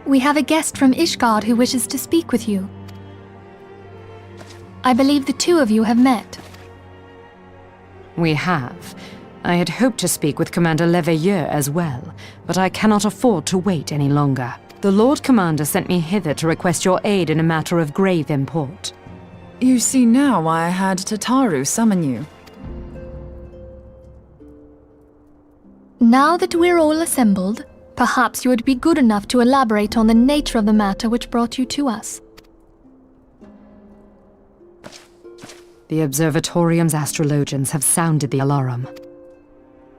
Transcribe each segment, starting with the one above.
We have a guest from Ishgard who wishes to speak with you. I believe the two of you have met. We have. I had hoped to speak with Commander Leveilleur as well, but I cannot afford to wait any longer. The Lord Commander sent me hither to request your aid in a matter of grave import. You see now why I had Tataru summon you. Now that we're all assembled, perhaps you would be good enough to elaborate on the nature of the matter which brought you to us. The Observatorium's astrologians have sounded the alarm.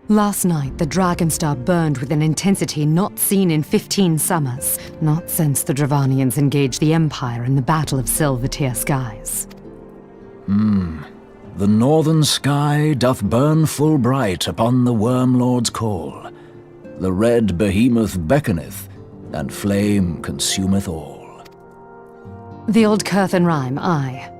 Last night, the Dragonstar burned with an intensity not seen in 15 summers, not since the Dravanians engaged the Empire in the Battle of Silvertear Skies. The northern sky doth burn full bright upon the Wormlord's call. The red behemoth beckoneth, and flame consumeth all. The old Curthan rhyme, aye.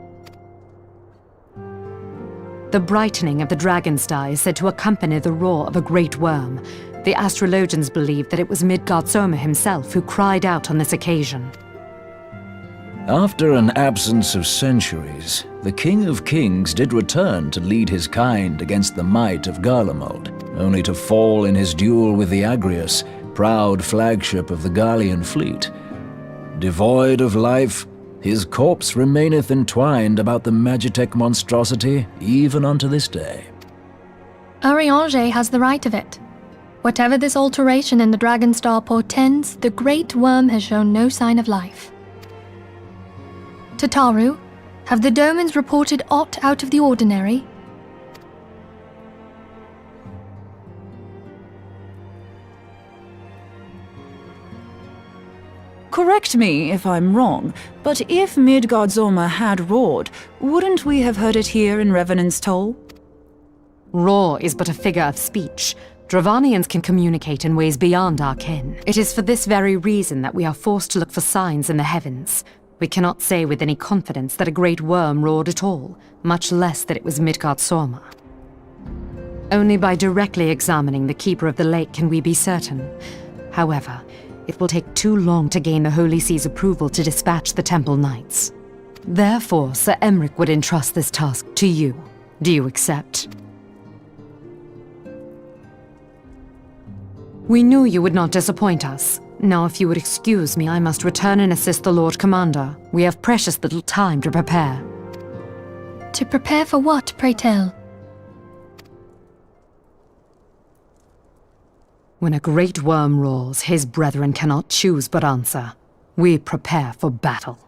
The brightening of the dragon star is said to accompany the roar of a great worm. The astrologians believe that it was Midgard-Soma himself who cried out on this occasion. After an absence of centuries, the King of Kings did return to lead his kind against the might of Garlemald, only to fall in his duel with the Agrius, proud flagship of the Garlean fleet. Devoid of life, his corpse remaineth entwined about the Magitech monstrosity even unto this day. Ariange has the right of it. Whatever this alteration in the Dragon Star portends, the Great Worm has shown no sign of life. Tataru, have the Domans reported aught out of the ordinary? Correct me if I'm wrong, but if Midgard-Soma had roared, wouldn't we have heard it here in Revenant's Toll? Roar is but a figure of speech. Dravanians can communicate in ways beyond our ken. It is for this very reason that we are forced to look for signs in the heavens. We cannot say with any confidence that a great worm roared at all, much less that it was Midgard-Soma. Only by directly examining the Keeper of the Lake can we be certain. However, it will take too long to gain the Holy See's approval to dispatch the Temple Knights. Therefore, Sir Emric would entrust this task to you. Do you accept? We knew you would not disappoint us. Now, if you would excuse me, I must return and assist the Lord Commander. We have precious little time to prepare. To prepare for what, pray tell? When a great worm roars, his brethren cannot choose but answer. We prepare for battle.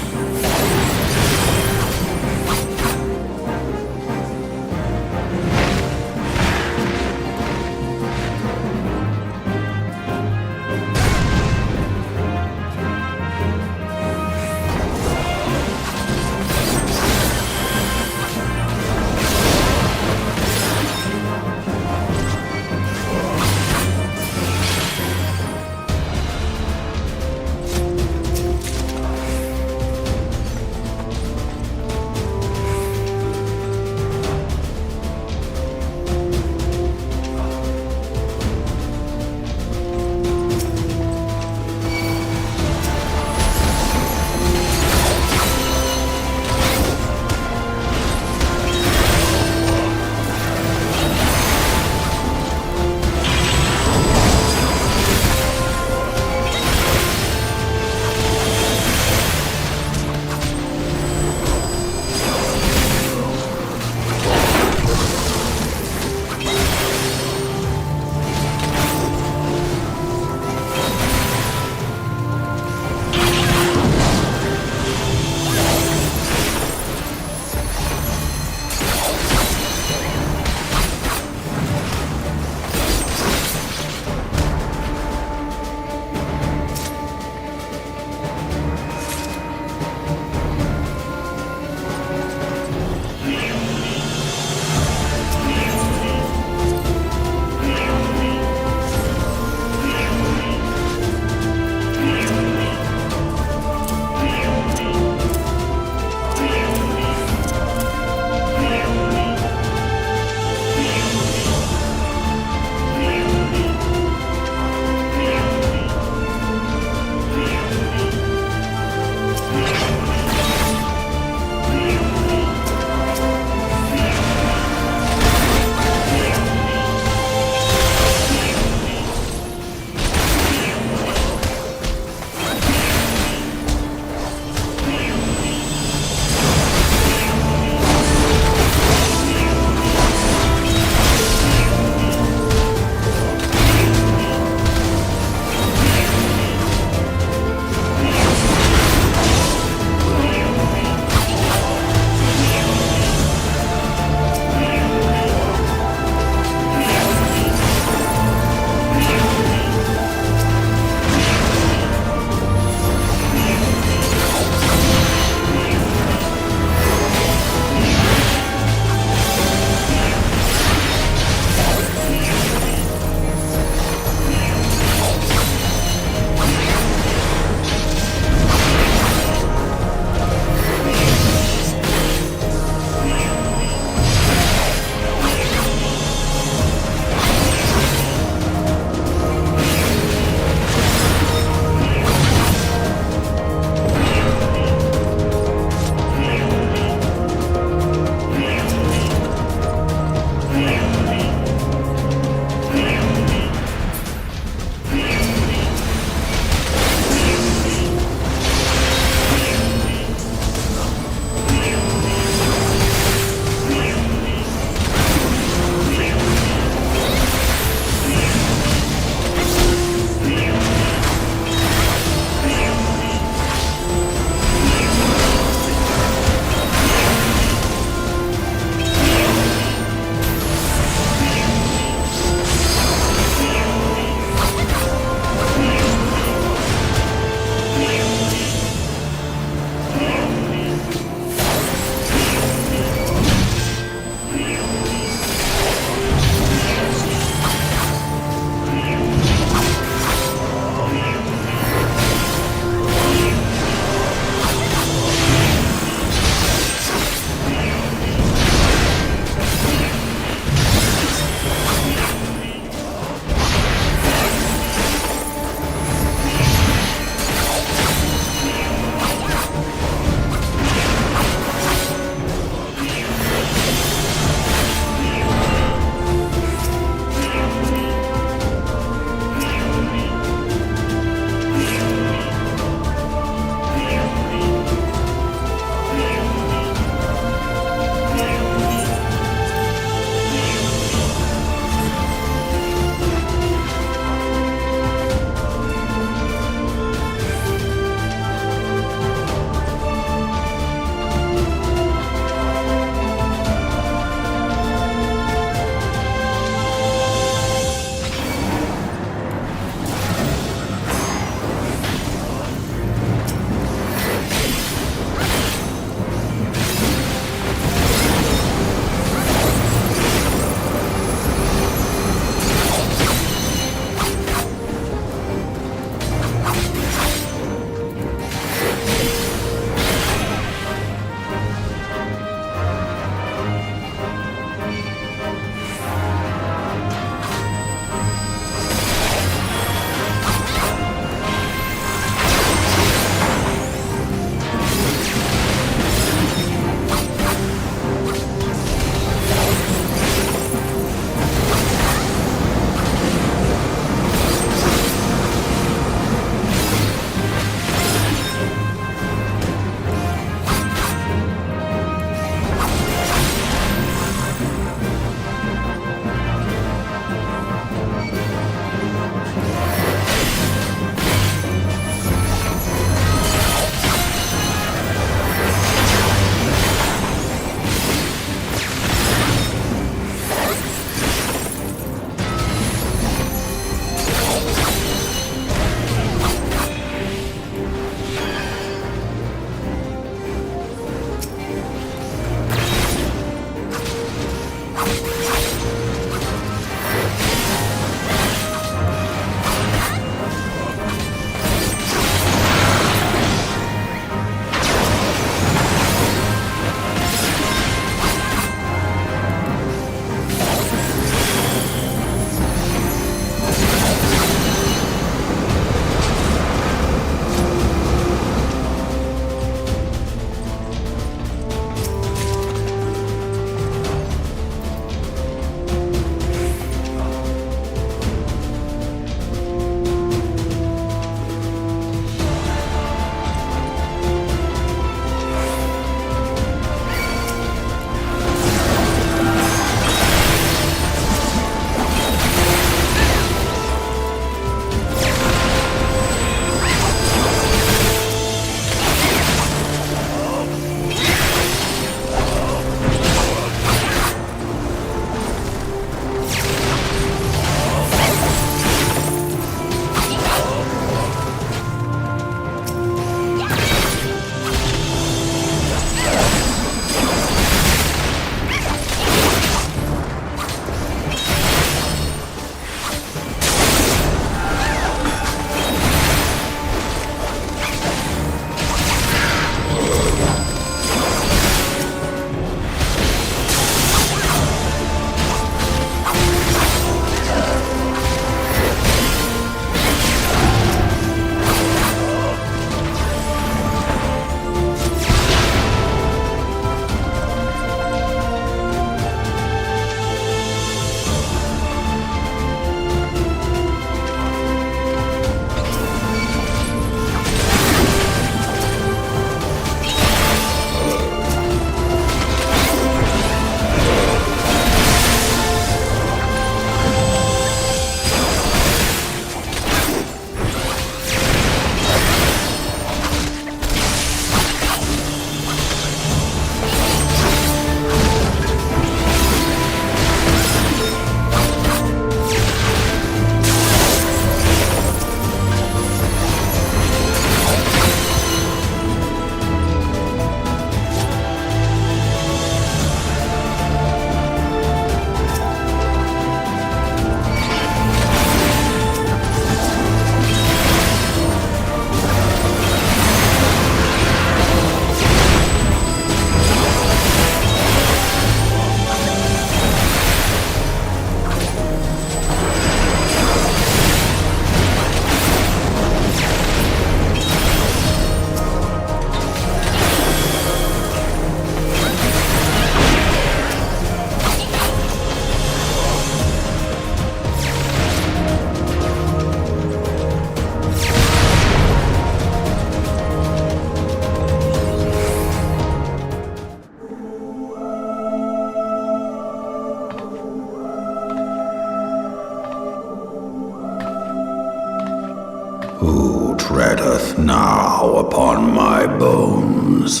Who treadeth now upon my bones,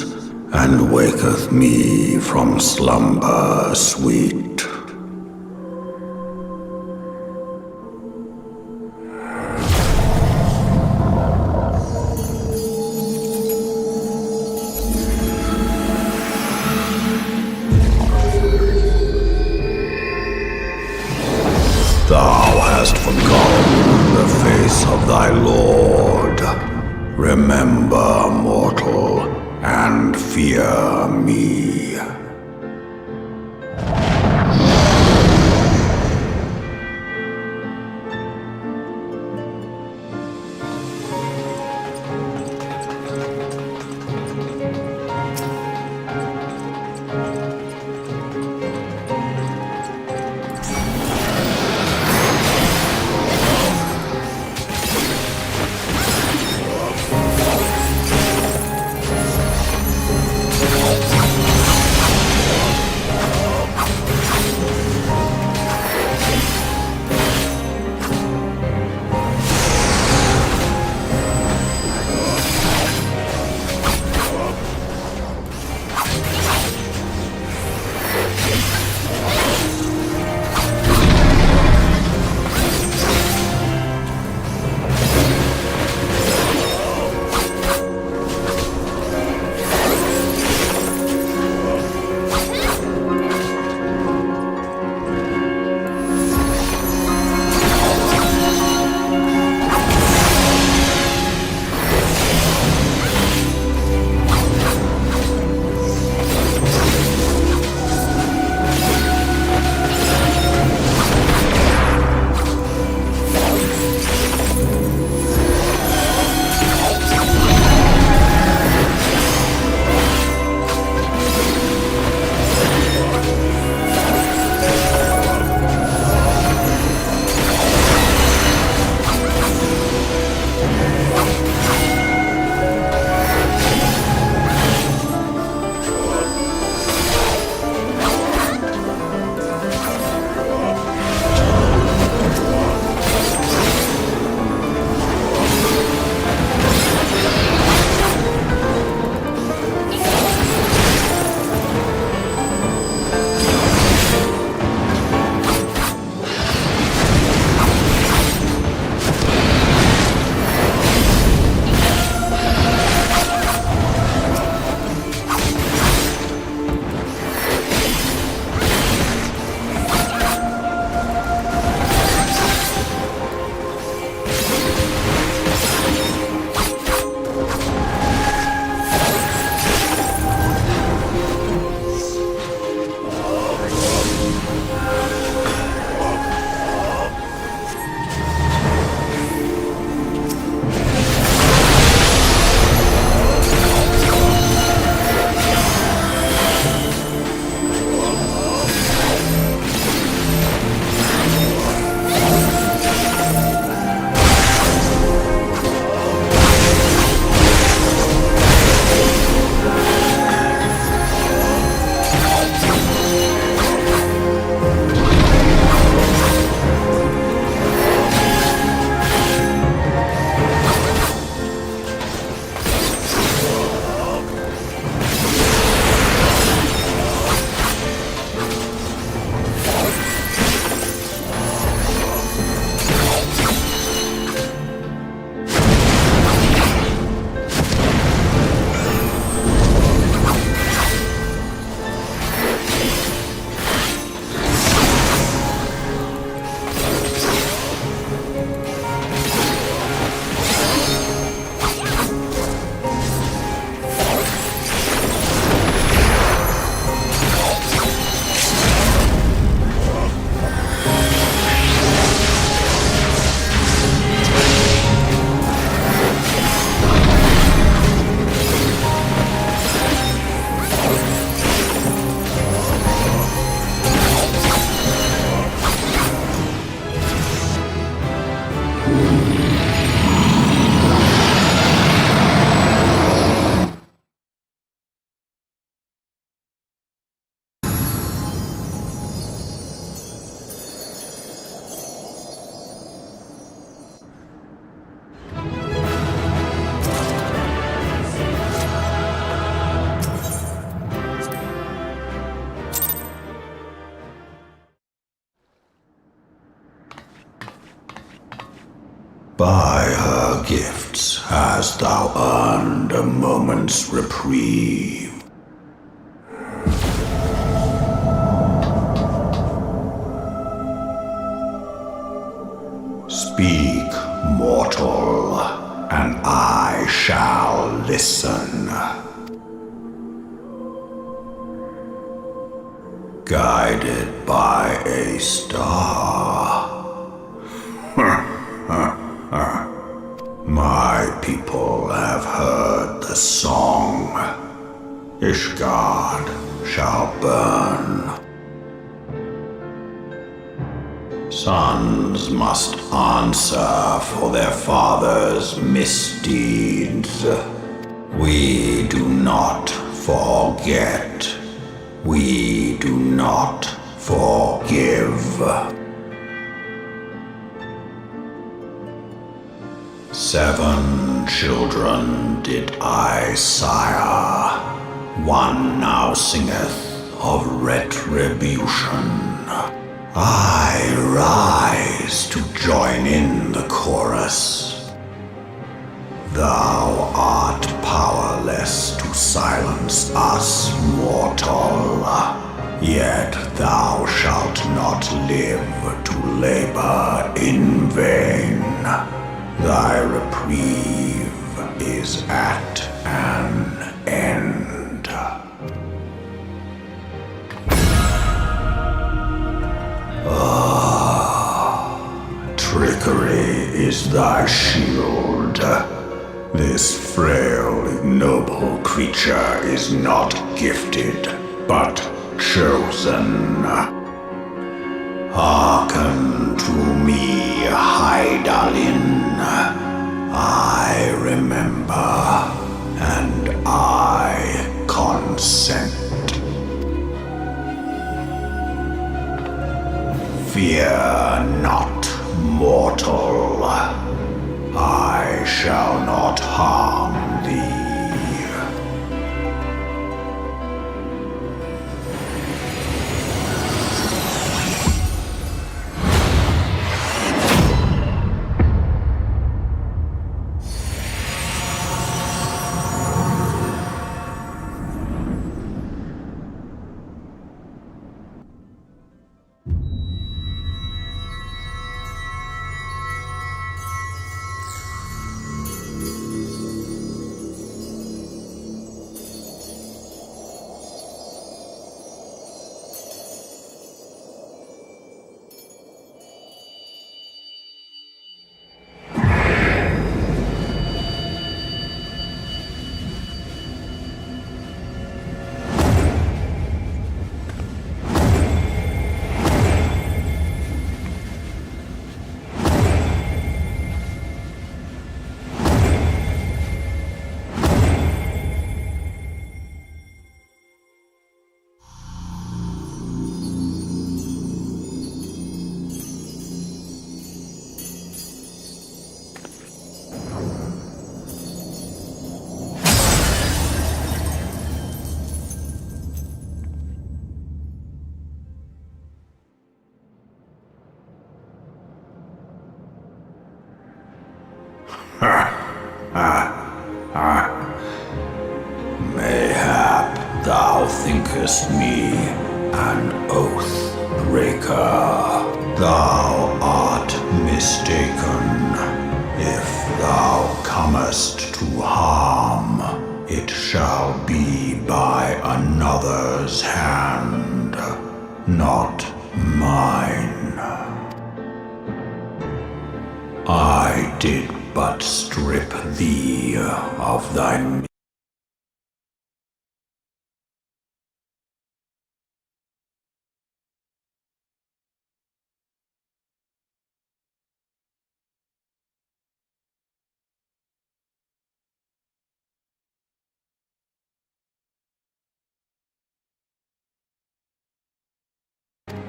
and waketh me from slumber sweet? Thou hast forgotten the face of thy Lord. Remember, mortal, and fear me. her gifts hast thou earned a moment's reprieve. Speak, mortal, and I shall listen. Guided by a star. My people have heard the song. Ishgard shall burn. Sons must answer for their father's misdeeds. We do not forget. We do not forgive. 7 children did I sire. 1 now singeth of retribution. I rise to join in the chorus. Thou art powerless to silence us, mortal. Yet thou shalt not live to labor in vain. Thy reprieve is at an end. Trickery is thy shield. This frail, ignoble creature is not gifted, but chosen. Hearken to me, Hydaelyn. I remember, and I consent. Fear not, mortal. I shall not harm thee. Mayhap thou thinkest me an oath breaker. Thou art mistaken. If thou comest to harm, it shall be by another's hand, not mine. I did but strip thee of thy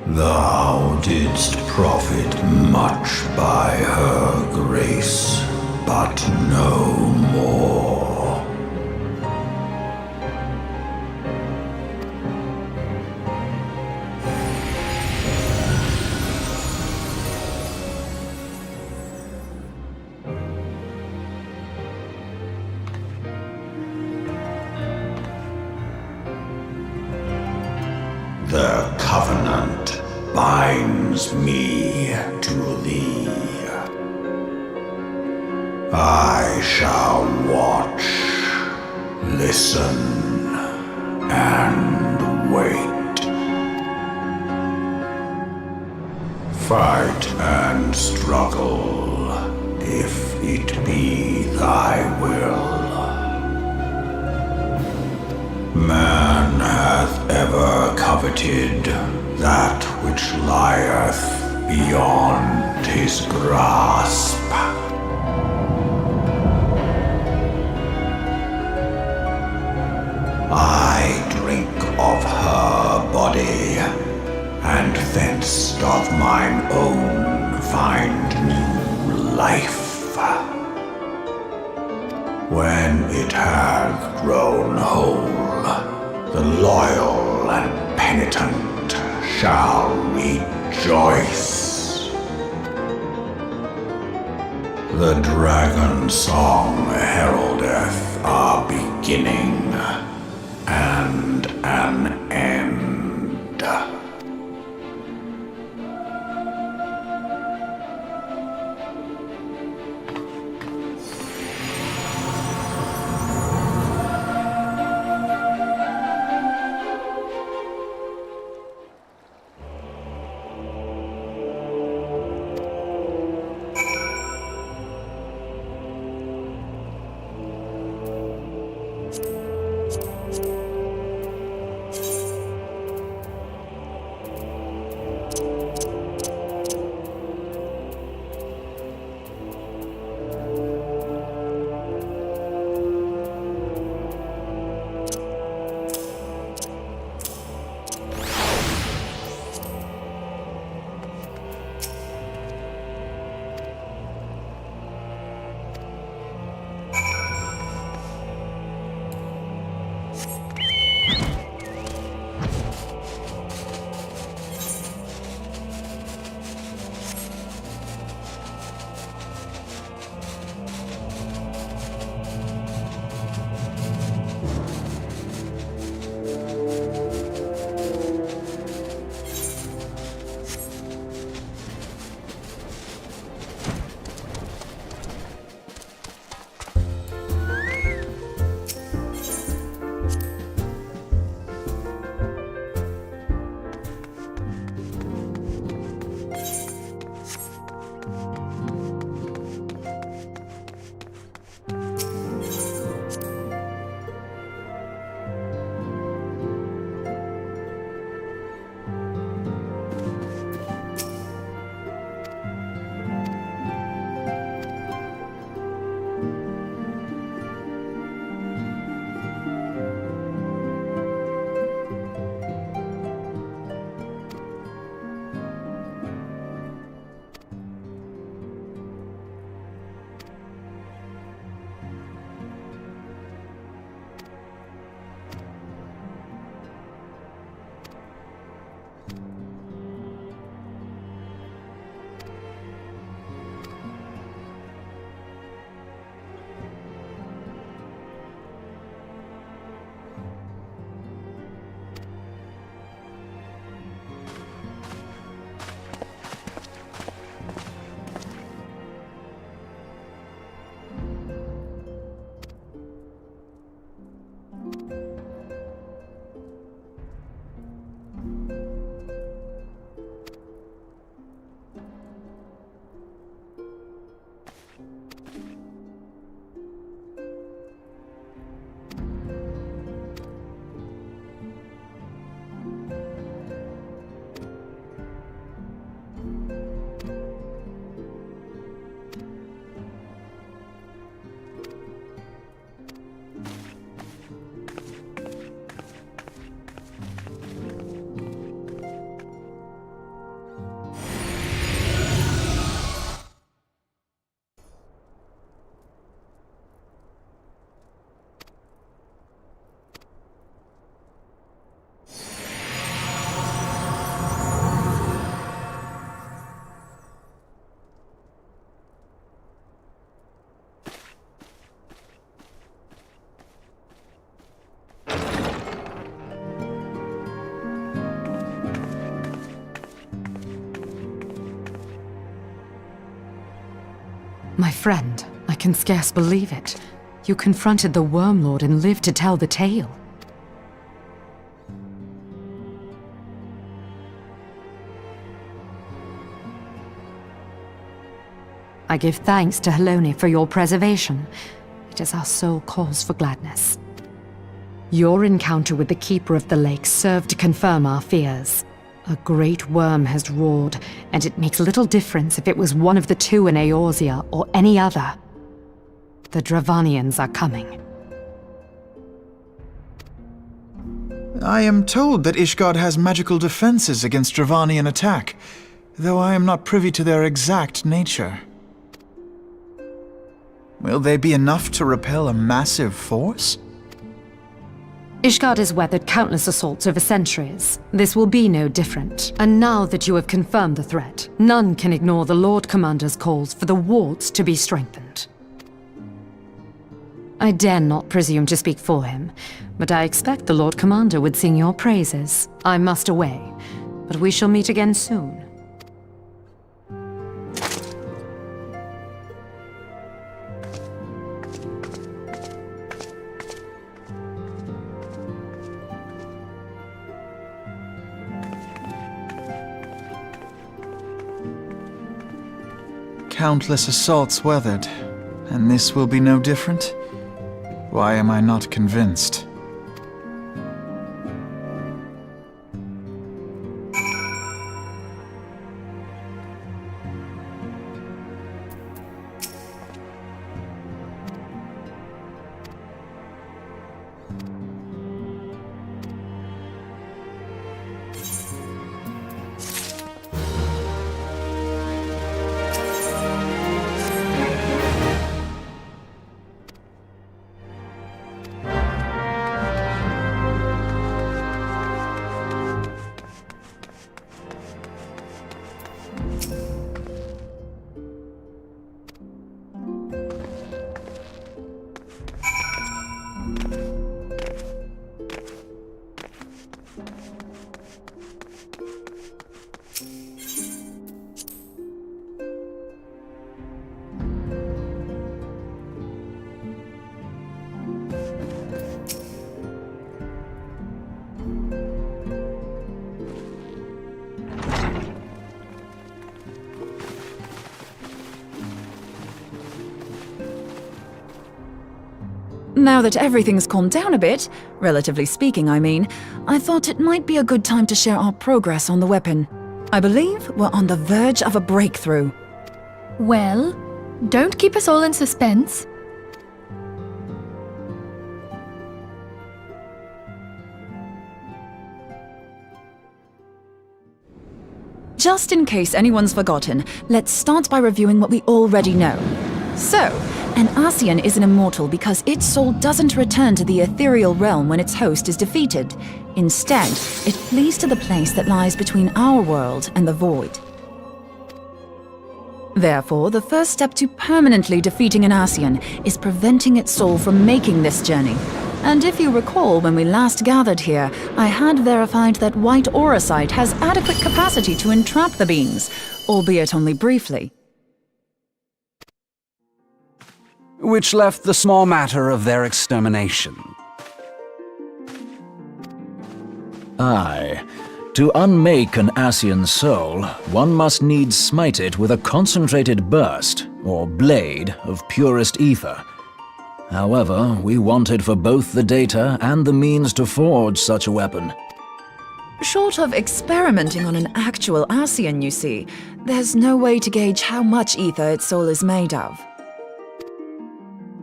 Thou didst profit much by her grace, but no more. The covenant binds me to thee. I shall watch, listen, and wait. Fight and struggle, if it be thy will. Man hath ever coveted that which lieth beyond his grasp. I drink of her body, and thence doth mine own find new life. When it hath grown whole, the loyal and penitent shall rejoice. The dragon song heraldeth a beginning and an end. My friend, I can scarce believe it. You confronted the Worm Lord and lived to tell the tale. I give thanks to Helone for your preservation. It is our sole cause for gladness. Your encounter with the Keeper of the Lake served to confirm our fears. A great worm has roared, and it makes little difference if it was one of the two in Eorzea or any other. The Dravanians are coming. I am told that Ishgard has magical defenses against Dravanian attack, though I am not privy to their exact nature. Will they be enough to repel a massive force? Ishgard has weathered countless assaults over centuries. This will be no different. And now that you have confirmed the threat, none can ignore the Lord Commander's calls for the wards to be strengthened. I dare not presume to speak for him, but I expect the Lord Commander would sing your praises. I must away, but we shall meet again soon. Countless assaults weathered, and this will be no different? Why am I not convinced? Now that everything's calmed down a bit, relatively speaking I mean, I thought it might be a good time to share our progress on the weapon. I believe we're on the verge of a breakthrough. Well, don't keep us all in suspense. Just in case anyone's forgotten, let's start by reviewing what we already know. So, an Ascian is an immortal because its soul doesn't return to the ethereal realm when its host is defeated. Instead, it flees to the place that lies between our world and the void. Therefore, the first step to permanently defeating an Ascian is preventing its soul from making this journey. And if you recall, when we last gathered here, I had verified that white auracite has adequate capacity to entrap the beings, albeit only briefly. Which left the small matter of their extermination. Aye. To unmake an Ascian soul, one must needs smite it with a concentrated burst, or blade, of purest ether. However, we wanted for both the data and the means to forge such a weapon. Short of experimenting on an actual Ascian, you see, there's no way to gauge how much ether its soul is made of.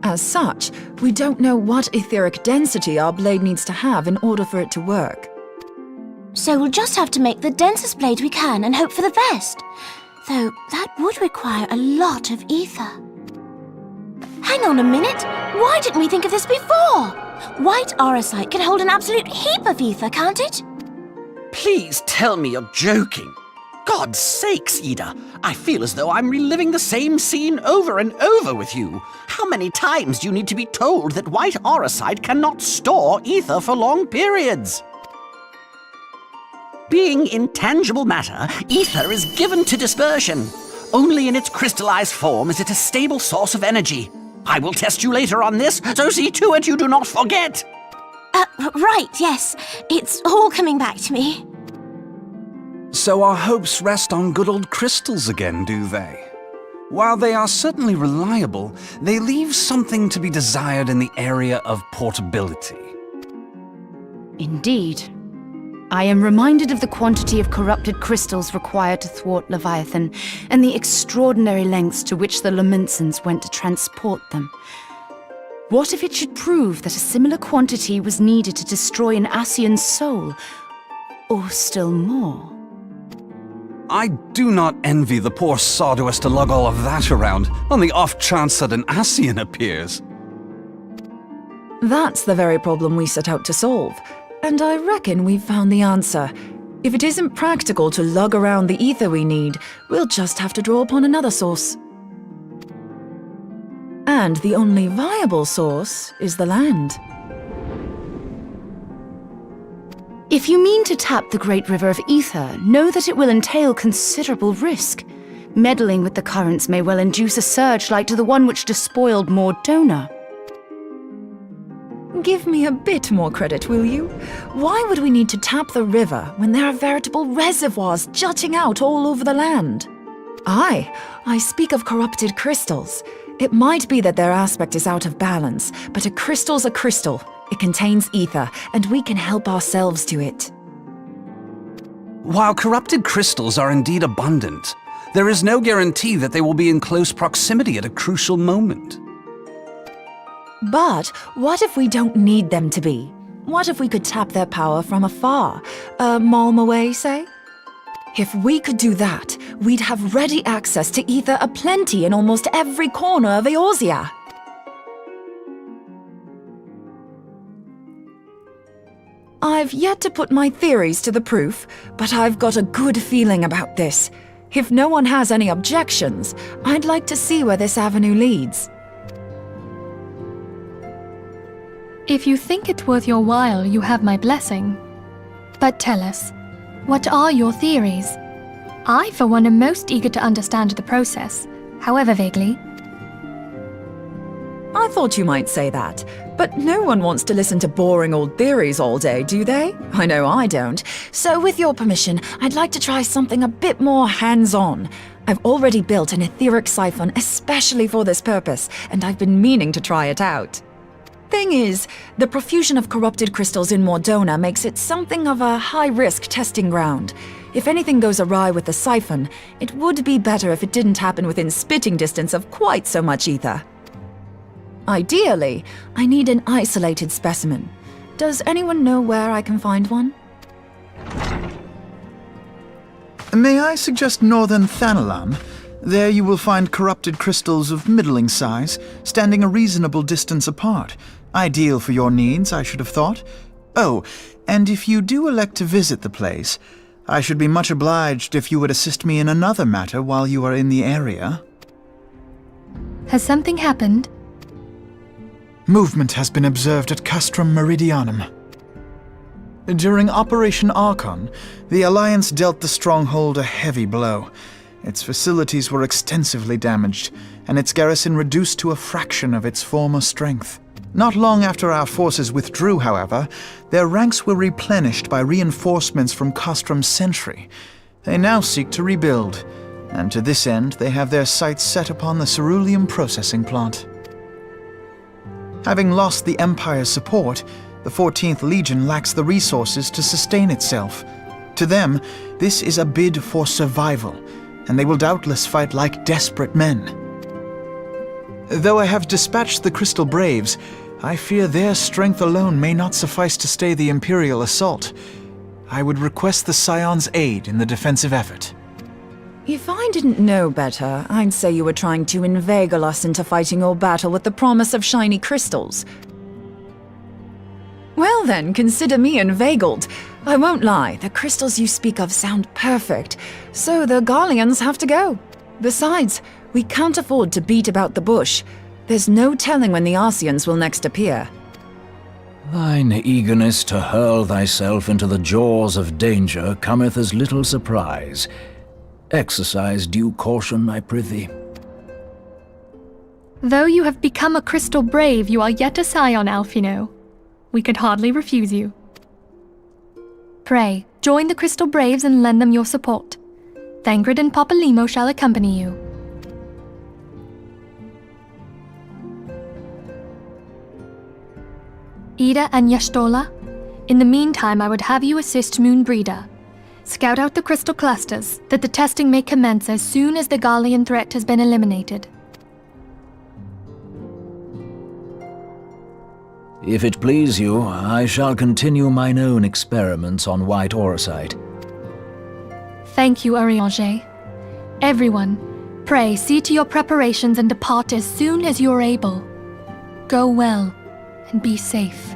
As such, we don't know what etheric density our blade needs to have in order for it to work. So we'll just have to make the densest blade we can and hope for the best. Though that would require a lot of ether. Hang on a minute! Why didn't we think of this before? White auracite can hold an absolute heap of ether, can't it? Please tell me you're joking. God's sakes, Ida. I feel as though I'm reliving the same scene over and over with you. How many times do you need to be told that white auracite cannot store ether for long periods? Being intangible matter, ether is given to dispersion. Only in its crystallized form is it a stable source of energy. I will test you later on this, so see to it you do not forget. Right, yes. It's all coming back to me. So our hopes rest on good old crystals again, do they? While they are certainly reliable, they leave something to be desired in the area of portability. Indeed. I am reminded of the quantity of corrupted crystals required to thwart Leviathan, and the extraordinary lengths to which the Lamentsons went to transport them. What if it should prove that a similar quantity was needed to destroy an Ascian's soul? Or still more? I do not envy the poor sod who has to lug all of that around, on the off chance that an Ascian appears. That's the very problem we set out to solve. And I reckon we've found the answer. If it isn't practical to lug around the ether we need, we'll just have to draw upon another source. And the only viable source is the land. If you mean to tap the Great River of Ether, know that it will entail considerable risk. Meddling with the currents may well induce a surge like to the one which despoiled Mordona. Give me a bit more credit, will you? Why would we need to tap the river when there are veritable reservoirs jutting out all over the land? I speak of corrupted crystals. It might be that their aspect is out of balance, but a crystal's a crystal. It contains ether, and we can help ourselves to it. While corrupted crystals are indeed abundant, there is no guarantee that they will be in close proximity at a crucial moment. But what if we don't need them to be? What if we could tap their power from afar? A malm away, say? If we could do that, we'd have ready access to ether aplenty in almost every corner of Eorzea. I've yet to put my theories to the proof, but I've got a good feeling about this. If no one has any objections, I'd like to see where this avenue leads. If you think it worth your while, you have my blessing. But tell us, what are your theories? I, for one, am most eager to understand the process, however vaguely. I thought you might say that, but no one wants to listen to boring old theories all day, do they? I know I don't. So with your permission, I'd like to try something a bit more hands-on. I've already built an etheric siphon especially for this purpose, and I've been meaning to try it out. Thing is, the profusion of corrupted crystals in Mordona makes it something of a high-risk testing ground. If anything goes awry with the siphon, it would be better if it didn't happen within spitting distance of quite so much ether. Ideally, I need an isolated specimen. Does anyone know where I can find one? May I suggest northern Thanalan? There you will find corrupted crystals of middling size, standing a reasonable distance apart. Ideal for your needs, I should have thought. Oh, and if you do elect to visit the place, I should be much obliged if you would assist me in another matter while you are in the area. Has something happened? Movement has been observed at Castrum Meridianum. During Operation Archon, the Alliance dealt the stronghold a heavy blow. Its facilities were extensively damaged, and its garrison reduced to a fraction of its former strength. Not long after our forces withdrew, however, their ranks were replenished by reinforcements from Castrum's sentry. They now seek to rebuild, and to this end they have their sights set upon the ceruleum processing plant. Having lost the Empire's support, the 14th Legion lacks the resources to sustain itself. To them, this is a bid for survival, and they will doubtless fight like desperate men. Though I have dispatched the Crystal Braves, I fear their strength alone may not suffice to stay the Imperial assault. I would request the Scion's aid in the defensive effort. If I didn't know better, I'd say you were trying to inveigle us into fighting your battle with the promise of shiny crystals. Well then, consider me inveigled. I won't lie, the crystals you speak of sound perfect, so the Garleans have to go. Besides, we can't afford to beat about the bush. There's no telling when the Arcians will next appear. Thine eagerness to hurl thyself into the jaws of danger cometh as little surprise. Exercise due caution, I prithee. Though you have become a crystal brave, you are yet a scion, Alphino. We could hardly refuse you. Pray, join the Crystal Braves and lend them your support. Thangred and Papalymo shall accompany you. Ida and Yashtola, in the meantime I would have you assist Moonbreeder. Scout out the crystal clusters, that the testing may commence as soon as the Garlean threat has been eliminated. If it please you, I shall continue mine own experiments on white aurosite. Thank you, Urianger. Everyone, pray see to your preparations and depart as soon as you are able. Go well, and be safe.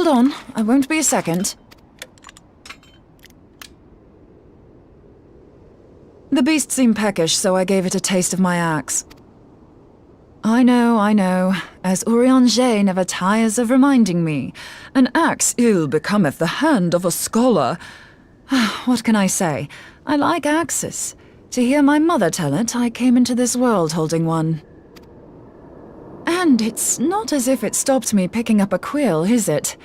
hold on. I won't be a second. The beast seemed peckish, so I gave it a taste of my axe. I know, as Urianger never tires of reminding me. An axe ill becometh the hand of a scholar. What can I say? I like axes. To hear my mother tell it, I came into this world holding one. And it's not as if it stopped me picking up a quill, is it?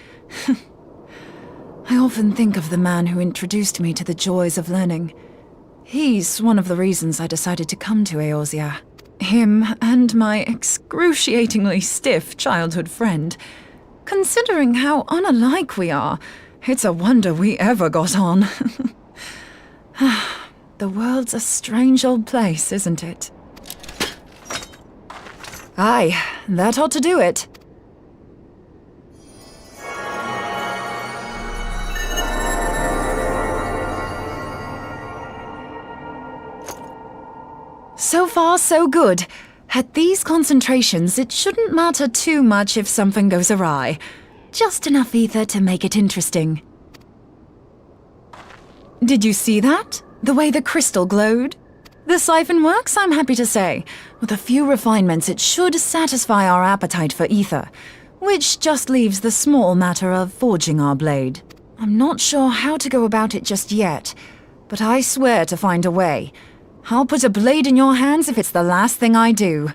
I often think of the man who introduced me to the joys of learning. He's one of the reasons I decided to come to Eorzea. Him and my excruciatingly stiff childhood friend. Considering how unalike we are, it's a wonder we ever got on. The world's a strange old place, isn't it? Aye, that ought to do it. So far, so good. At these concentrations, it shouldn't matter too much if something goes awry. Just enough ether to make it interesting. Did you see that? The way the crystal glowed? The siphon works, I'm happy to say. With a few refinements, it should satisfy our appetite for ether, which just leaves the small matter of forging our blade. I'm not sure how to go about it just yet, but I swear to find a way. I'll put a blade in your hands if it's the last thing I do.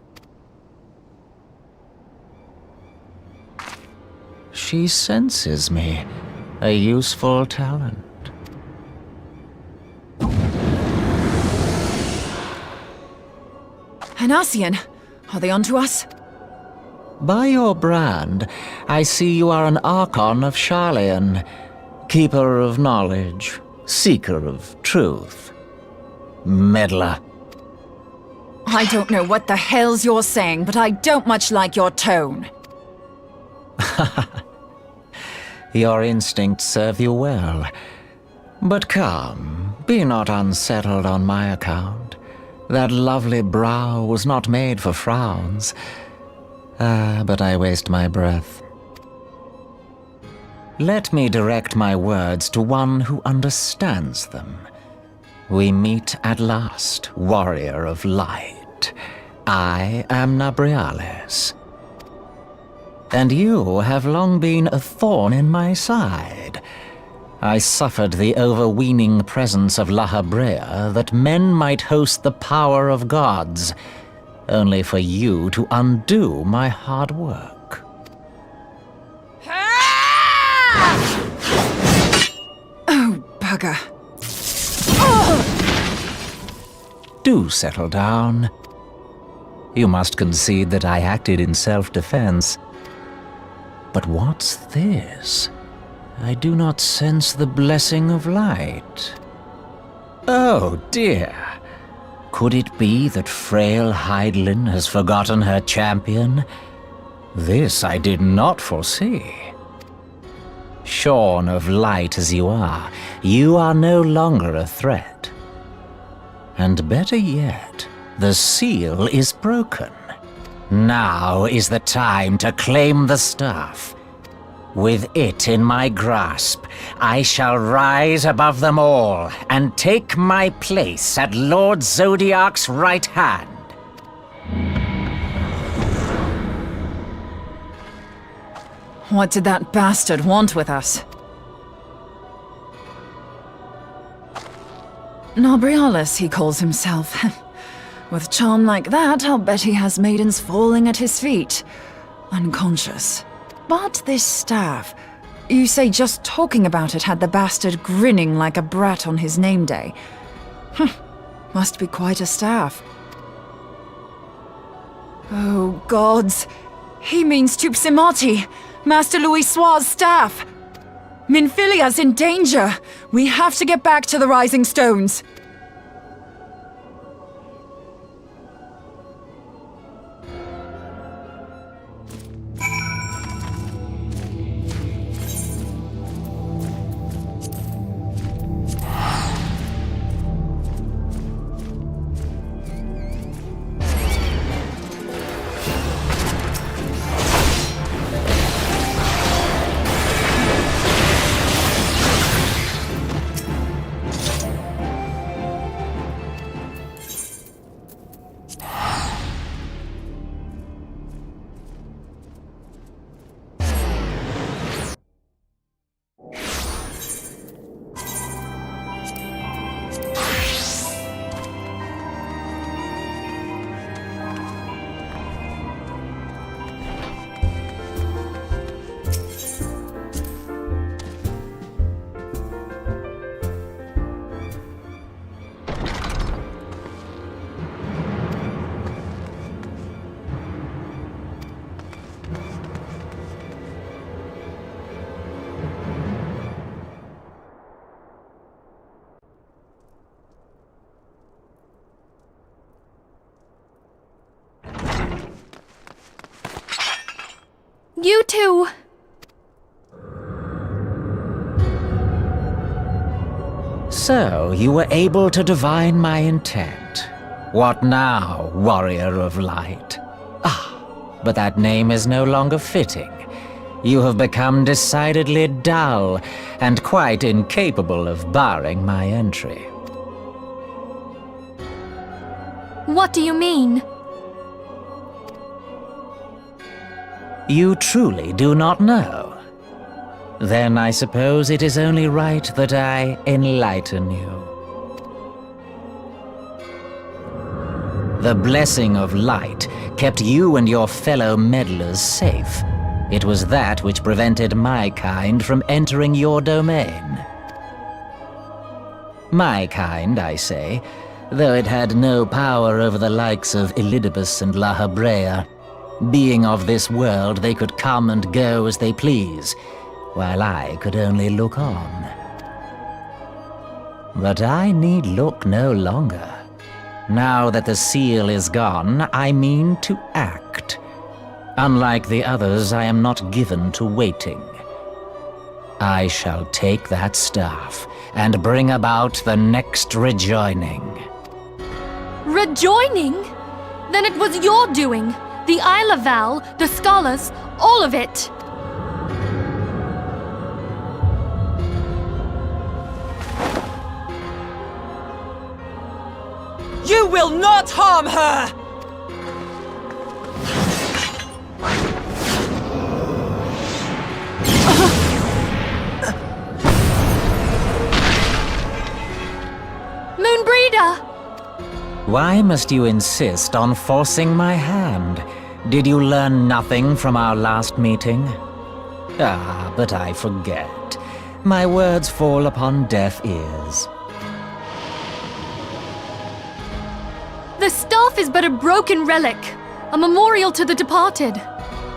She senses me. A useful talent. Anassian, are they onto us? By your brand, I see you are an Archon of Sharlayan, keeper of knowledge, seeker of truth. Meddler. I don't know what the hell's you're saying, but I don't much like your tone. Your instincts serve you well. But come, be not unsettled on my account. That lovely brow was not made for frowns. But I waste my breath. Let me direct my words to one who understands them. We meet at last, warrior of light. I am Nabriales. And you have long been a thorn in my side. I suffered the overweening presence of La Habrea that men might host the power of gods, only for you to undo my hard work. Oh, bugger. Do settle down. You must concede that I acted in self-defense. But what's this? I do not sense the blessing of light. Oh dear. Could it be that frail Hydelin has forgotten her champion? This I did not foresee. Shorn of light as you are no longer a threat. And better yet, the seal is broken. Now is the time to claim the staff. With it in my grasp, I shall rise above them all and take my place at Lord Zodiac's right hand. What did that bastard want with us? Nabriales, he calls himself. With charm like that, I'll bet he has maidens falling at his feet, unconscious. But this staff, you say just talking about it had the bastard grinning like a brat on his name day. Must be quite a staff. Oh, gods. He means Tupsimati, Master Louis Soir's staff. Minfilia's in danger. We have to get back to the Rising Stones. You two! So, you were able to divine my intent. What now, warrior of light? Ah, but that name is no longer fitting. You have become decidedly dull, and quite incapable of barring my entry. What do you mean? You truly do not know? Then I suppose it is only right that I enlighten you. The blessing of light kept you and your fellow meddlers safe. It was that which prevented my kind from entering your domain. My kind, I say, though it had no power over the likes of Elidibus and La Hebrea. Being of this world, they could come and go as they please, while I could only look on. But I need look no longer. Now that the seal is gone, I mean to act. Unlike the others, I am not given to waiting. I shall take that staff and bring about the next rejoining. Rejoining? Then it was your doing. The Isle of Val, the scholars, all of it. You will not harm her! Moonbreeder! Why must you insist on forcing my hand? Did you learn nothing from our last meeting? Ah, but I forget. My words fall upon deaf ears. The staff is but a broken relic, a memorial to the departed.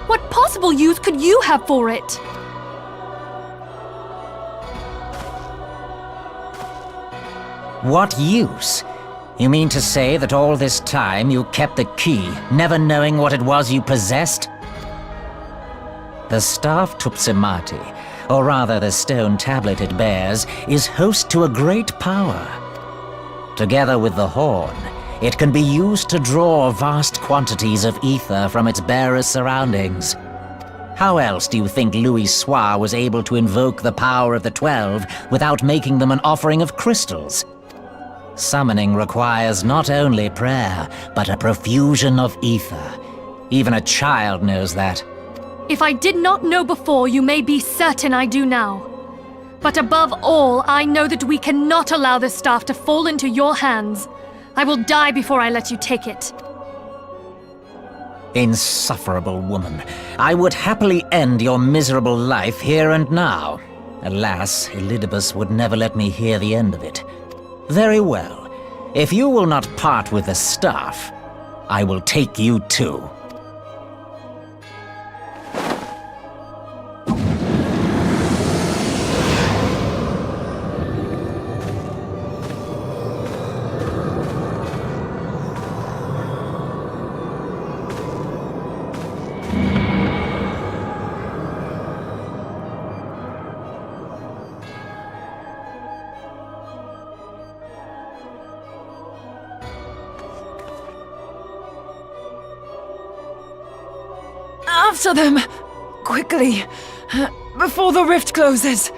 What possible use could you have for it? What use? You mean to say that all this time you kept the key, never knowing what it was you possessed? The staff Tupsimati, or rather the stone tablet it bears, is host to a great power. Together with the horn, it can be used to draw vast quantities of ether from its bearer's surroundings. How else do you think Louis Soir was able to invoke the power of the 12 without making them an offering of crystals? Summoning requires not only prayer, but a profusion of ether. Even a child knows that. If I did not know before, you may be certain I do now. But above all, I know that we cannot allow this staff to fall into your hands. I will die before I let you take it. Insufferable woman. I would happily end your miserable life here and now. Alas, Elidibus would never let me hear the end of it. Very well. If you will not part with the staff, I will take you too. After them! Quickly! Before the rift closes!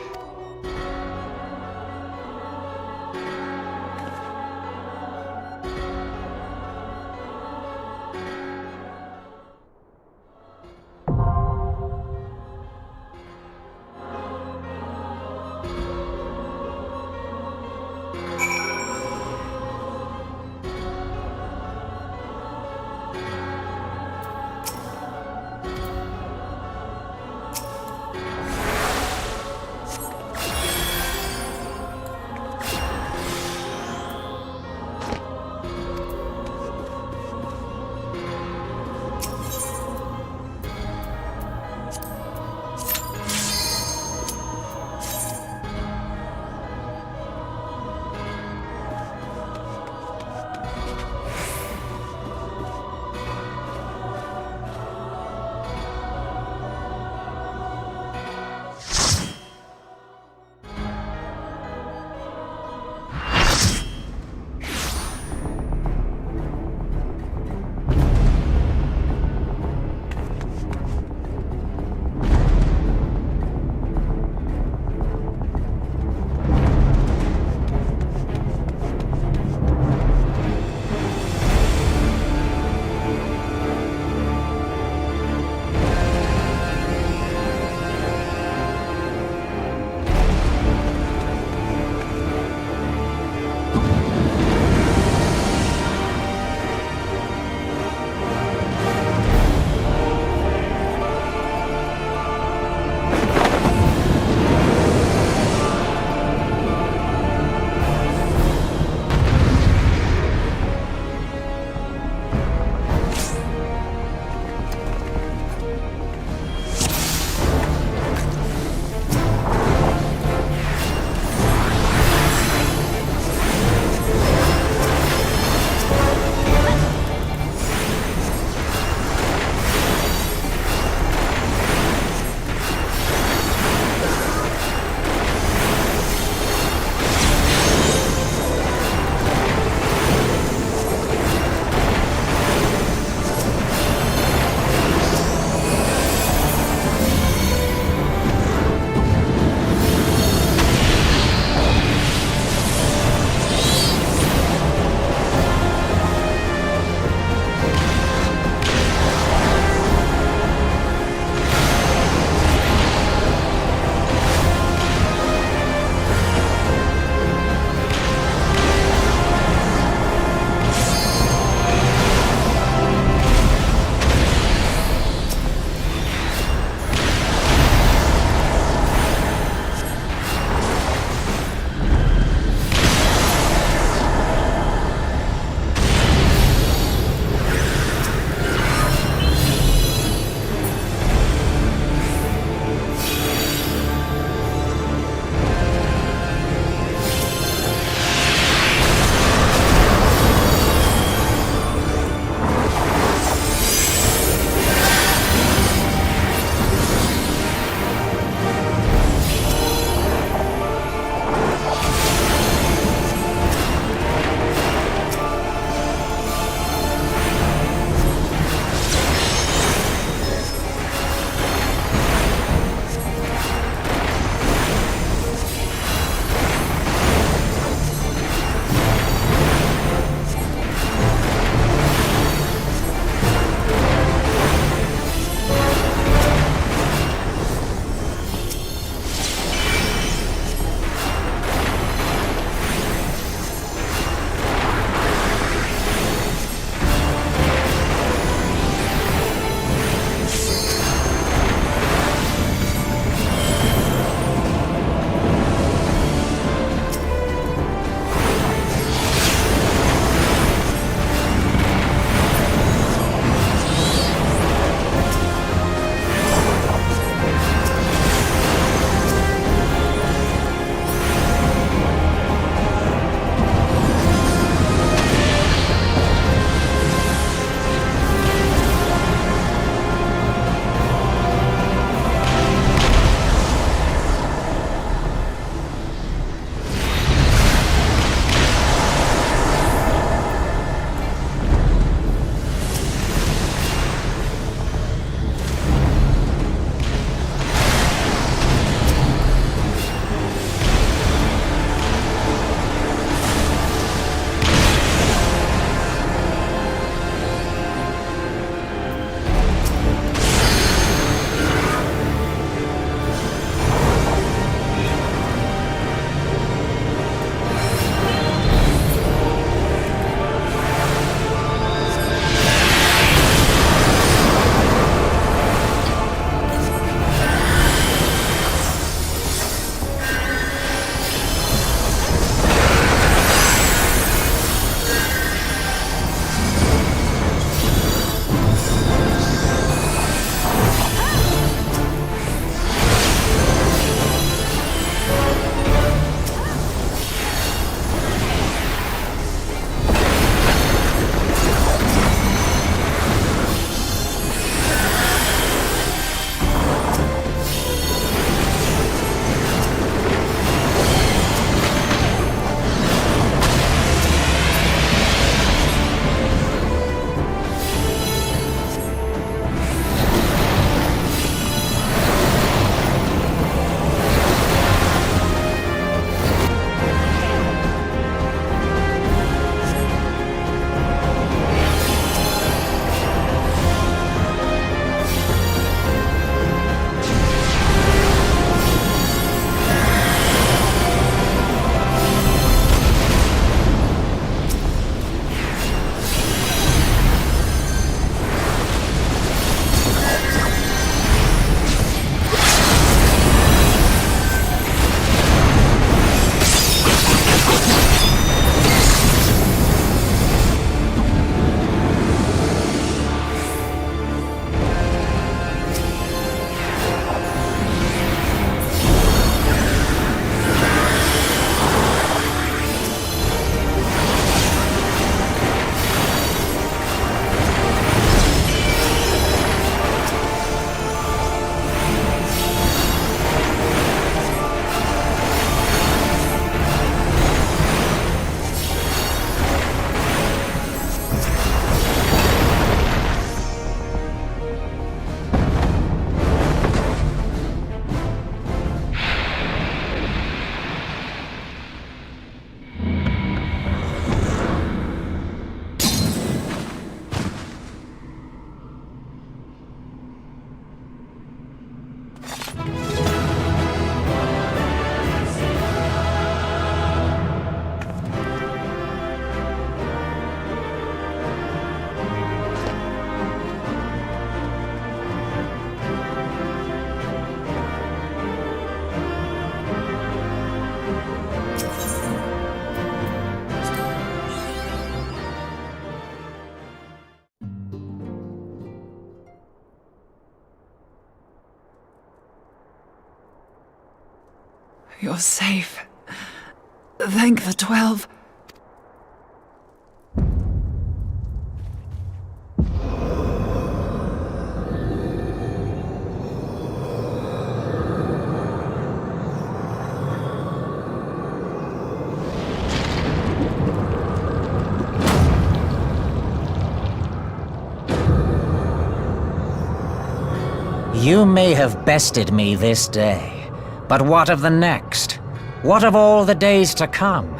You're safe. Thank the 12. You may have bested me this day. But what of the next? What of all the days to come?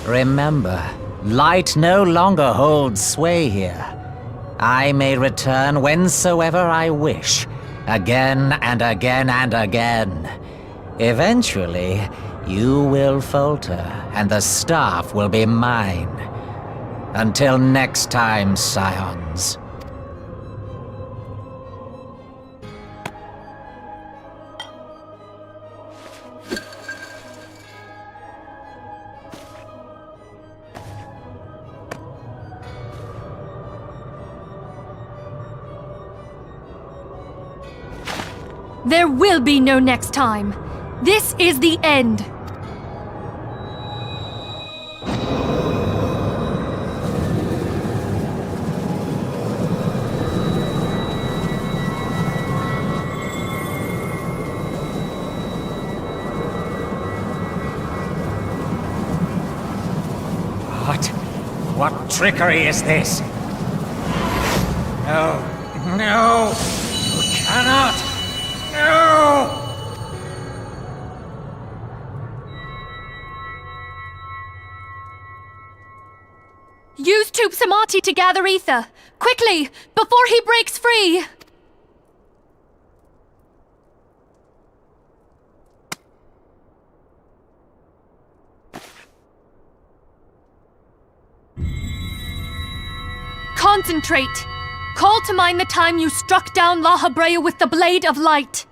Remember, light no longer holds sway here. I may return whensoever I wish, again and again and again. Eventually, you will falter, and the staff will be mine. Until next time, scions. There will be no next time. This is the end. What trickery is this? No, no, you cannot, no! Use Tube Samati to gather ether. Quickly, before he breaks free! Concentrate! Call to mind the time you struck down La Habrea with the Blade of Light.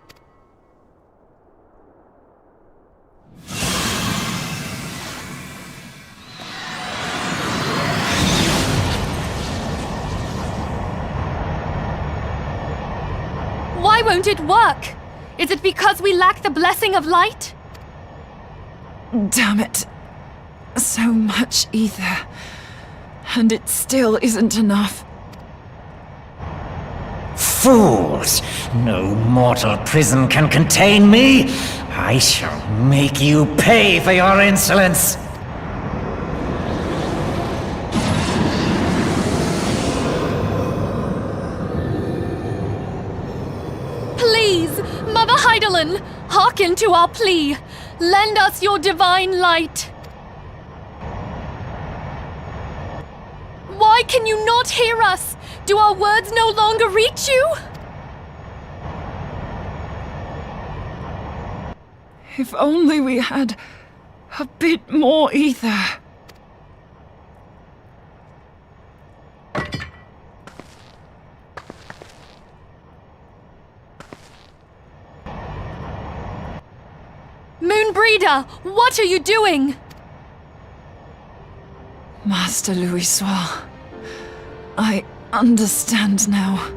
Why won't it work? Is it because we lack the blessing of light? Damn it. So much ether. And it still isn't enough. Fools! No mortal prison can contain me! I shall make you pay for your insolence! Please, Mother Heidelin, hearken to our plea. Lend us your divine light. Why can you not hear us? Do our words no longer reach you? If only we had a bit more ether. Moonbreeder, what are you doing? Master Louisoix, I understand now.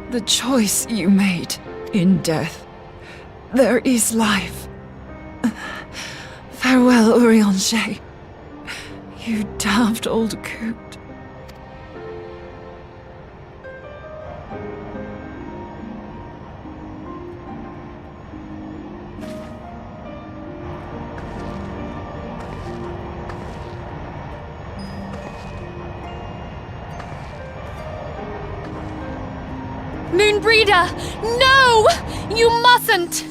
The choice you made in death. There is life. Farewell, Urianger. You daft old coot. Moonbreeder, no! You mustn't!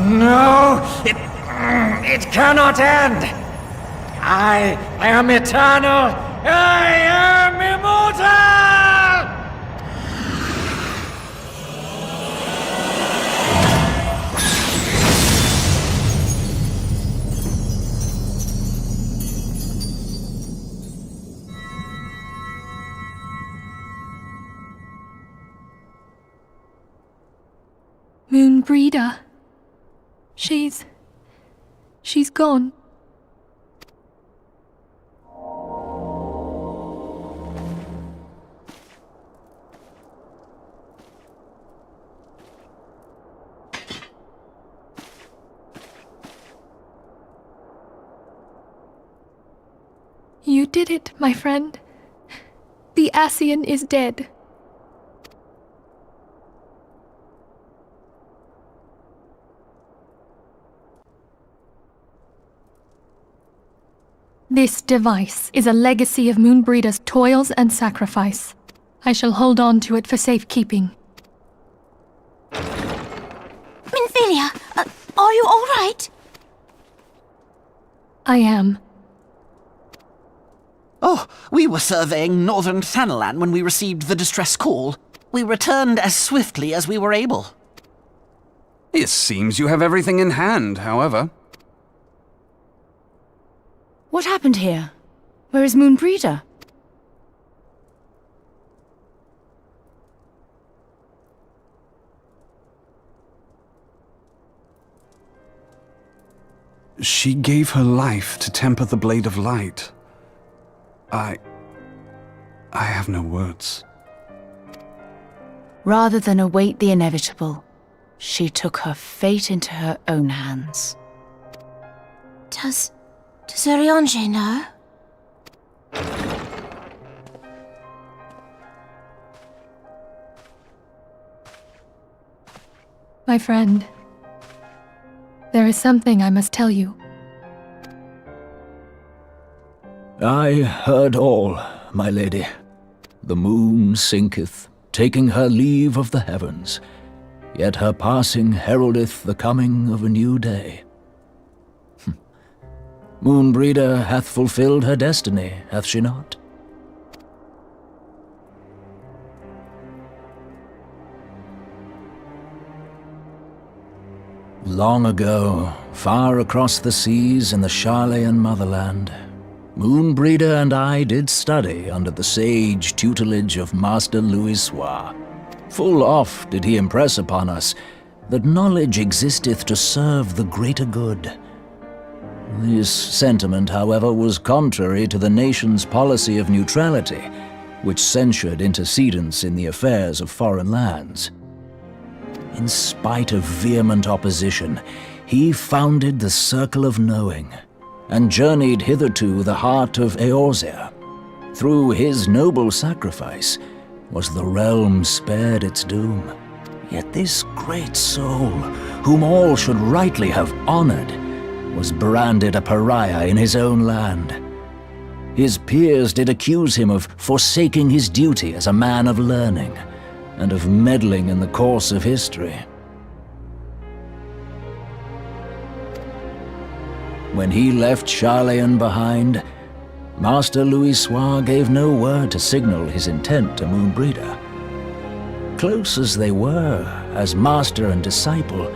No! It cannot end! I am eternal! I am immortal! Moonbreeder. She's gone. You did it, my friend. The Ascian is dead. This device is a legacy of Moonbreeder's toils and sacrifice. I shall hold on to it for safekeeping. Minfilia, are you all right? I am. Oh, we were surveying northern Thanalan when we received the distress call. We returned as swiftly as we were able. It seems you have everything in hand, however. What happened here? Where is Moonbreeder? She gave her life to temper the Blade of Light. I have no words. Rather than await the inevitable, she took her fate into her own hands. Does Urianger know? My friend, there is something I must tell you. I heard all, my lady. The moon sinketh, taking her leave of the heavens, yet her passing heraldeth the coming of a new day. Moonbreeder hath fulfilled her destiny, hath she not? Long ago, far across the seas in the Charlayan motherland, Moonbreeder and I did study under the sage tutelage of Master Louisoix. Full oft did he impress upon us that knowledge existeth to serve the greater good. This sentiment, however, was contrary to the nation's policy of neutrality, which censured intercedence in the affairs of foreign lands. In spite of vehement opposition, he founded the Circle of Knowing, and journeyed hither to the heart of Eorzea. Through his noble sacrifice was the realm spared its doom. Yet this great soul, whom all should rightly have honored, was branded a pariah in his own land. His peers did accuse him of forsaking his duty as a man of learning, and of meddling in the course of history. When he left Charlayan behind, Master Louisoix gave no word to signal his intent to Moonbreeder. Close as they were, as master and disciple,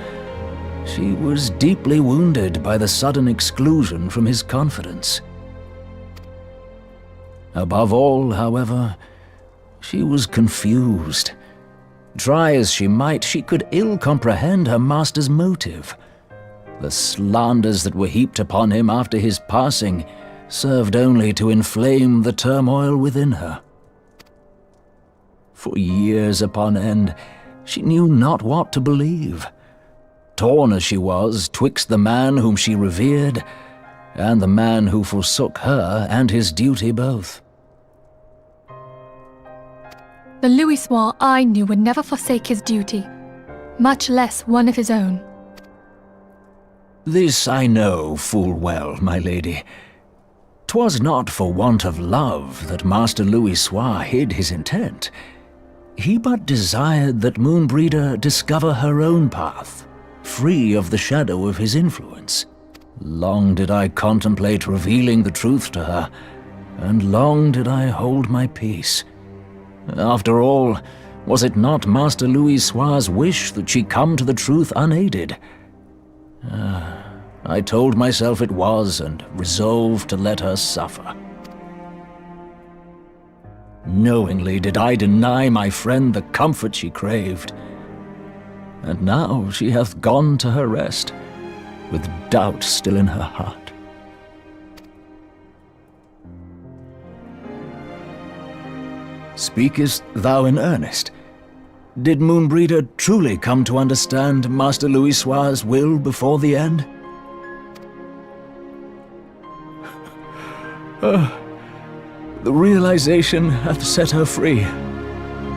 she was deeply wounded by the sudden exclusion from his confidence. Above all, however, she was confused. Try as she might, she could ill comprehend her master's motive. The slanders that were heaped upon him after his passing served only to inflame the turmoil within her. For years upon end, she knew not what to believe. Torn as she was twixt the man whom she revered and the man who forsook her and his duty both. The Louisoix I knew would never forsake his duty, much less one of his own. This I know full well, my lady. 'Twas not for want of love that Master Louisoix hid his intent. He but desired that Moonbreeder discover her own path, free of the shadow of his influence. Long did I contemplate revealing the truth to her, and long did I hold my peace. After all, was it not Master Louis' wish that she come to the truth unaided? I told myself it was, and resolved to let her suffer. Knowingly did I deny my friend the comfort she craved. And now she hath gone to her rest, with doubt still in her heart. Speakest thou in earnest? Did Moonbreeder truly come to understand Master Louis' will before the end? The realization hath set her free.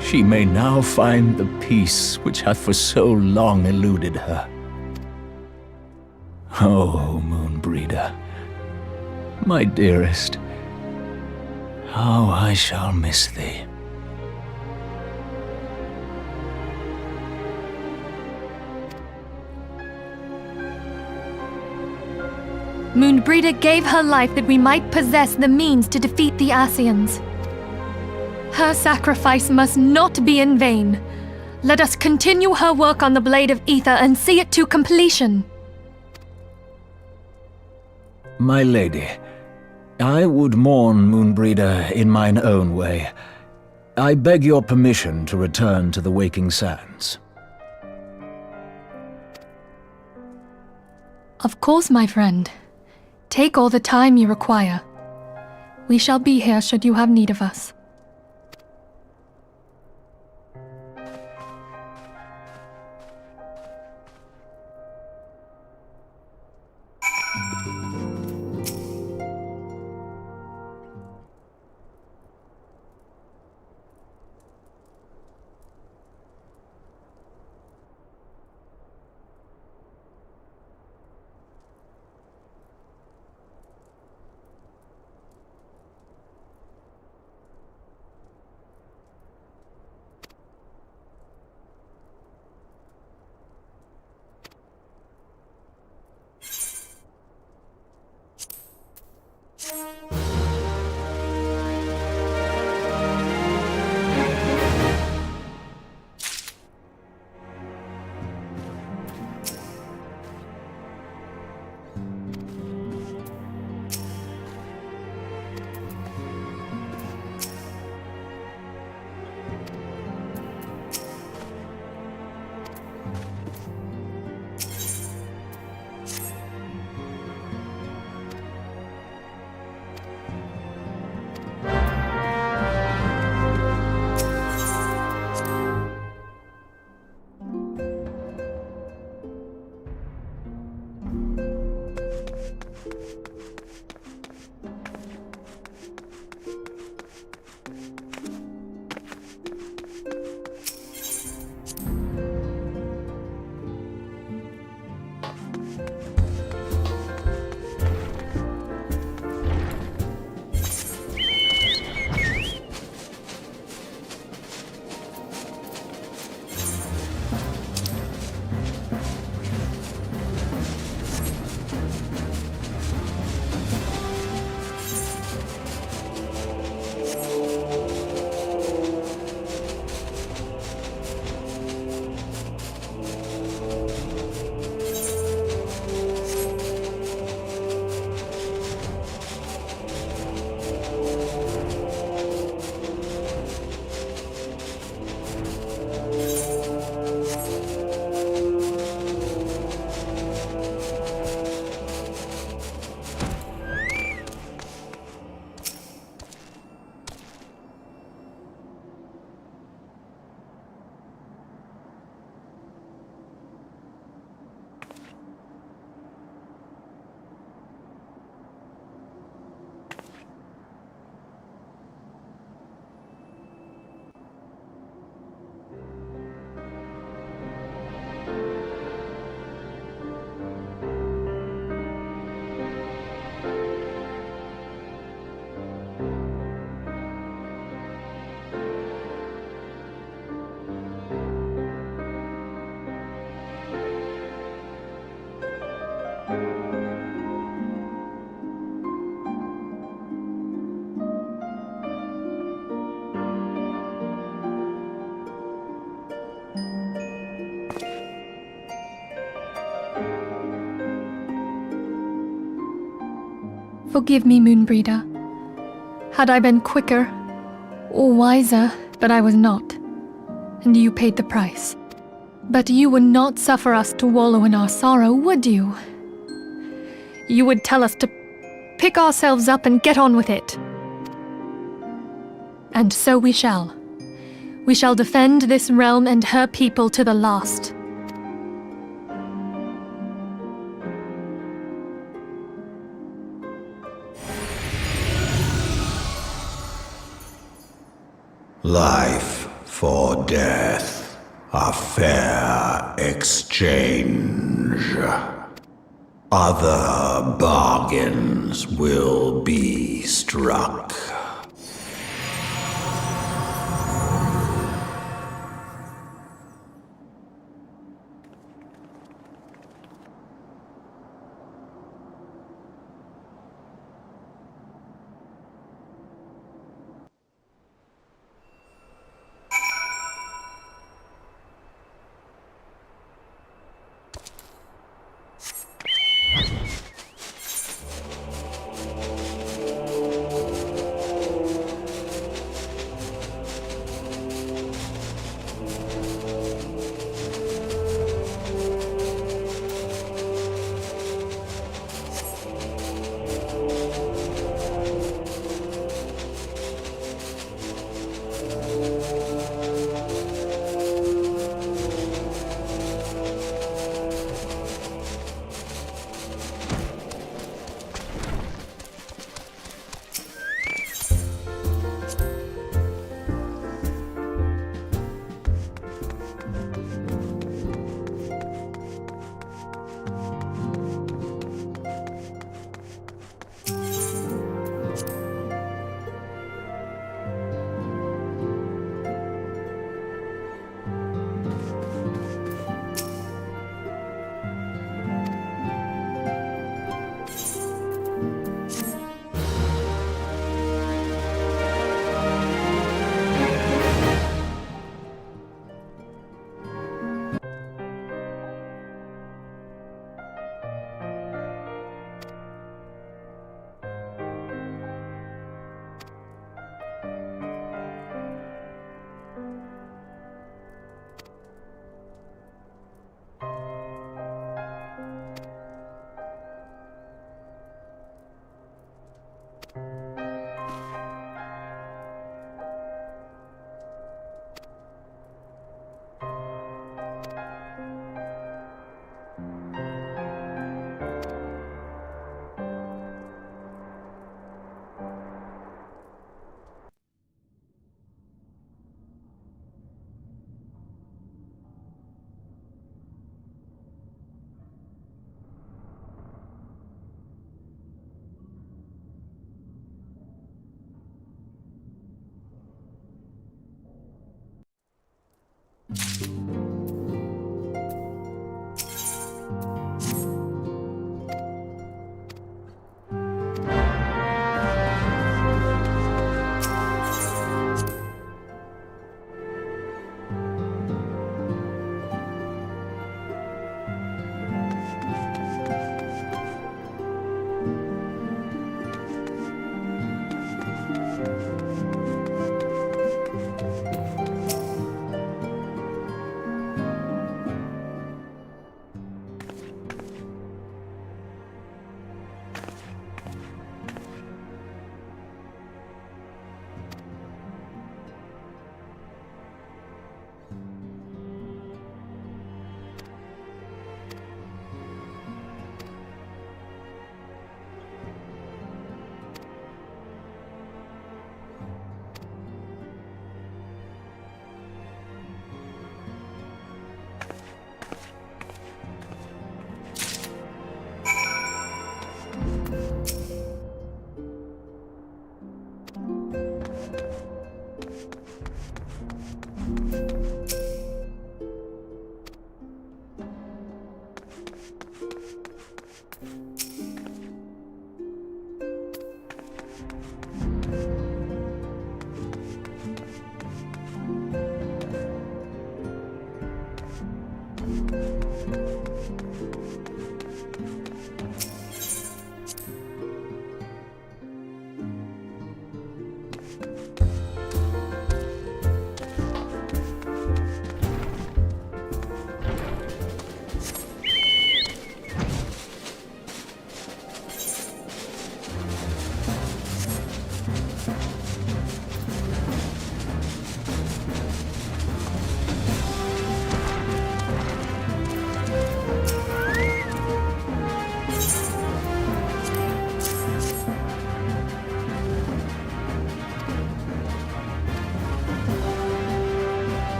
She may now find the peace which hath for so long eluded her. Oh, Moonbreeder, my dearest, how I shall miss thee. Moonbreeder gave her life that we might possess the means to defeat the Ascians. Her sacrifice must not be in vain. Let us continue her work on the Blade of Ether and see it to completion. My lady, I would mourn Moonbreeder in mine own way. I beg your permission to return to the Waking Sands. Of course, my friend. Take all the time you require. We shall be here should you have need of us. Forgive me, Moonbreeder. Had I been quicker or wiser, but I was not, and you paid the price. But you would not suffer us to wallow in our sorrow, would you? You would tell us to pick ourselves up and get on with it. And so we shall. We shall defend this realm and her people to the last. Life for death, a fair exchange. Other bargains will be struck.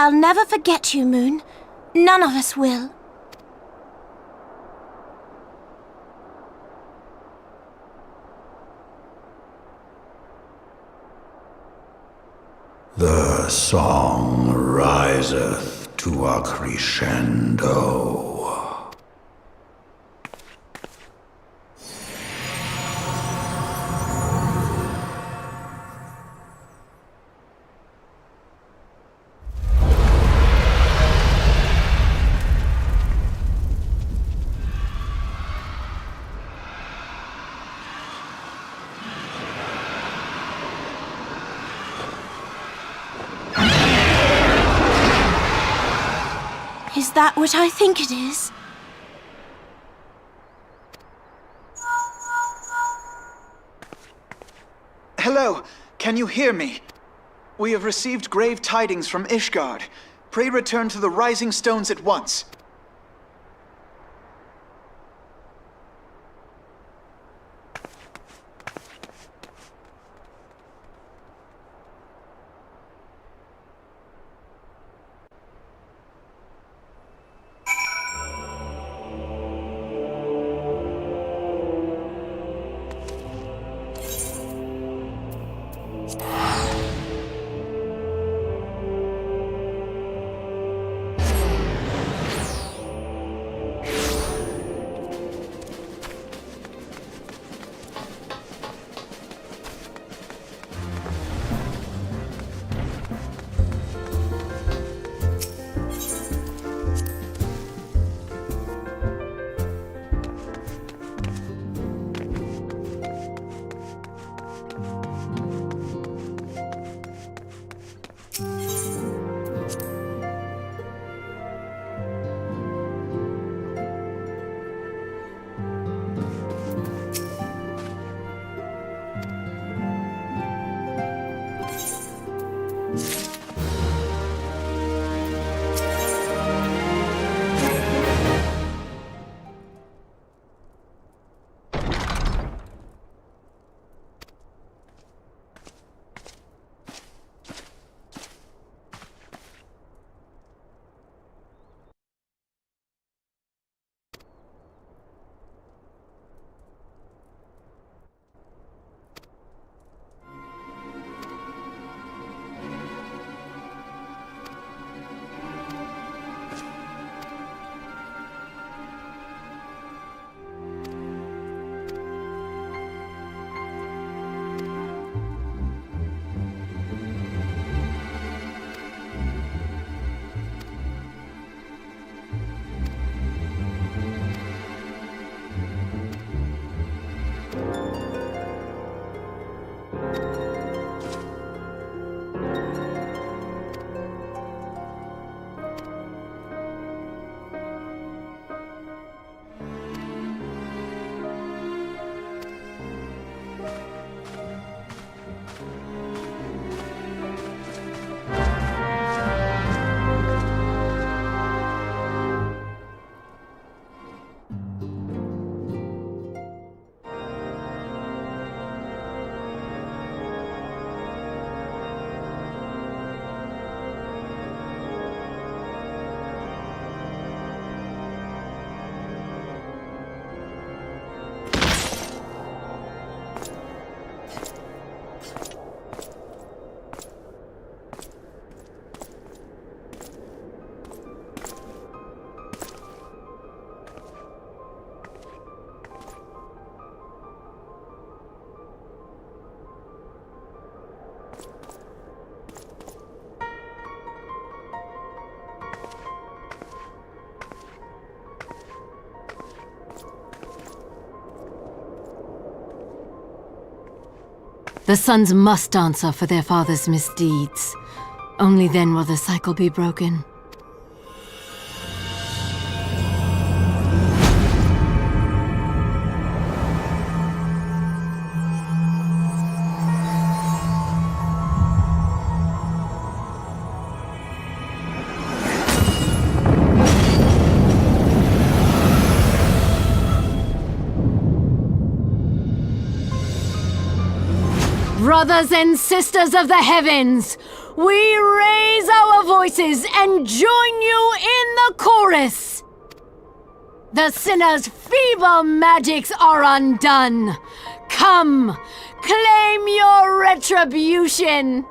I'll never forget you, Moon. None of us will. The song riseth to a crescendo. Is that what I think it is? Hello, can you hear me? We have received grave tidings from Ishgard. Pray return to the Rising Stones at once. The sons must answer for their father's misdeeds. Only then will the cycle be broken. Brothers and sisters of the heavens, we raise our voices and join you in the chorus. The sinner's feeble magics are undone. Come, claim your retribution.